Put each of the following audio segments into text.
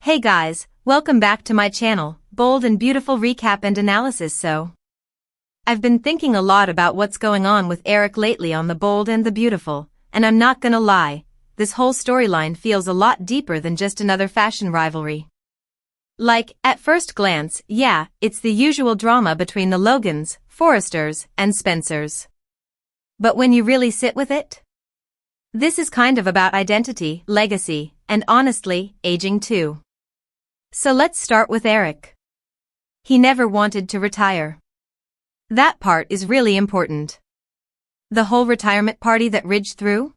Hey guys, welcome back to my channel, Bold and Beautiful Recap and Analysis. So, I've been thinking a lot about what's going on with Eric lately on The Bold and the Beautiful, and I'm not gonna lie, this whole storyline feels a lot deeper than just another fashion rivalry. Like, at first glance, yeah, it's the usual drama between the Logans, Forresters, and Spencers. But when you really sit with it, this is kind of about identity, legacy, and honestly, aging too. So let's start with Eric. He never wanted to retire. That part is really important. The whole retirement party that Ridge threw?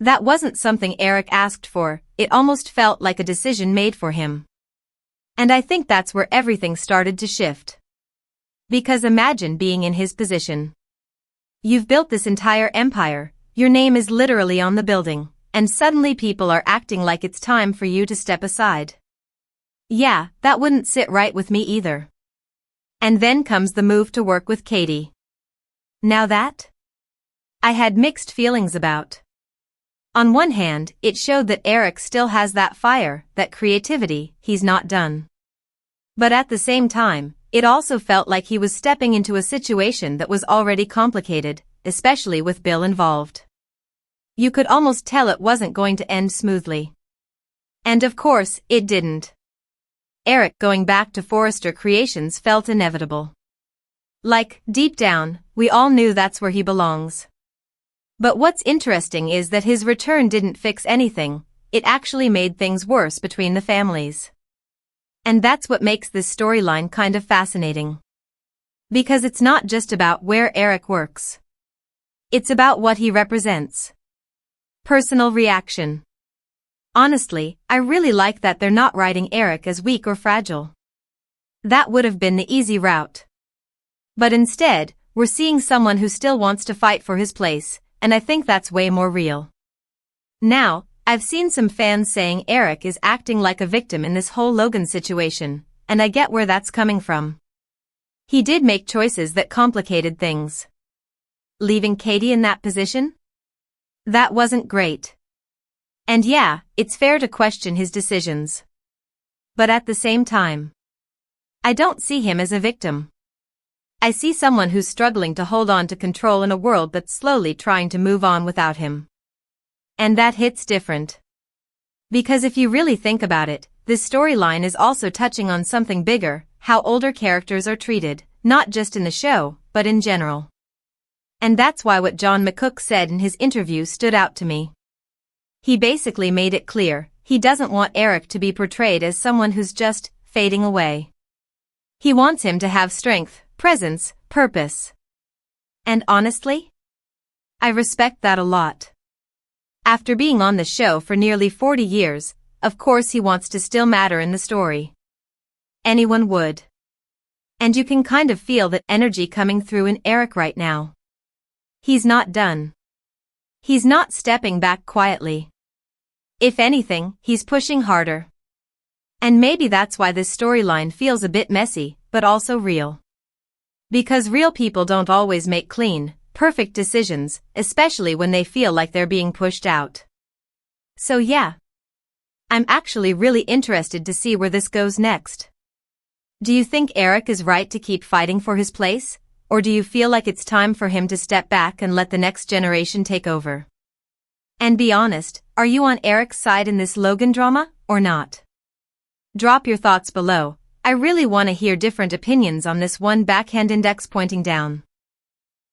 That wasn't something Eric asked for, it almost felt like a decision made for him. And I think that's where everything started to shift. Because imagine being in his position. You've built this entire empire, your name is literally on the building, and suddenly people are acting like it's time for you to step aside. Yeah, that wouldn't sit right with me either. And then comes the move to work with Katie. Now that, I had mixed feelings about. On one hand, it showed that Eric still has that fire, that creativity, he's not done. But at the same time, it also felt like he was stepping into a situation that was already complicated, especially with Bill involved. You could almost tell it wasn't going to end smoothly. And of course, it didn't. Eric going back to Forrester Creations felt inevitable. Like, deep down, we all knew that's where he belongs. But what's interesting is that his return didn't fix anything, it actually made things worse between the families. And that's what makes this storyline kind of fascinating. Because it's not just about where Eric works. It's about what he represents. Personal reaction. Honestly, I really like that they're not writing Eric as weak or fragile. That would have been the easy route. But instead, we're seeing someone who still wants to fight for his place, and I think that's way more real. Now, I've seen some fans saying Eric is acting like a victim in this whole Logan situation, and I get where that's coming from. He did make choices that complicated things. Leaving Katie in that position? That wasn't great. And yeah, it's fair to question his decisions. But at the same time, I don't see him as a victim. I see someone who's struggling to hold on to control in a world that's slowly trying to move on without him. And that hits different. Because if you really think about it, this storyline is also touching on something bigger, how older characters are treated, not just in the show, but in general. And that's why what John McCook said in his interview stood out to me. He basically made it clear, he doesn't want Eric to be portrayed as someone who's just fading away. He wants him to have strength, presence, purpose. And honestly, I respect that a lot. After being on the show for nearly 40 years, of course he wants to still matter in the story. Anyone would. And you can kind of feel that energy coming through in Eric right now. He's not done. He's not stepping back quietly. If anything, he's pushing harder. And maybe that's why this storyline feels a bit messy, but also real. Because real people don't always make clean, perfect decisions, especially when they feel like they're being pushed out. So yeah. I'm actually really interested to see where this goes next. Do you think Eric is right to keep fighting for his place? Or do you feel like it's time for him to step back and let the next generation take over? And be honest, are you on Eric's side in this Logan drama, or not? Drop your thoughts below, I really want to hear different opinions on this one backhand index pointing down.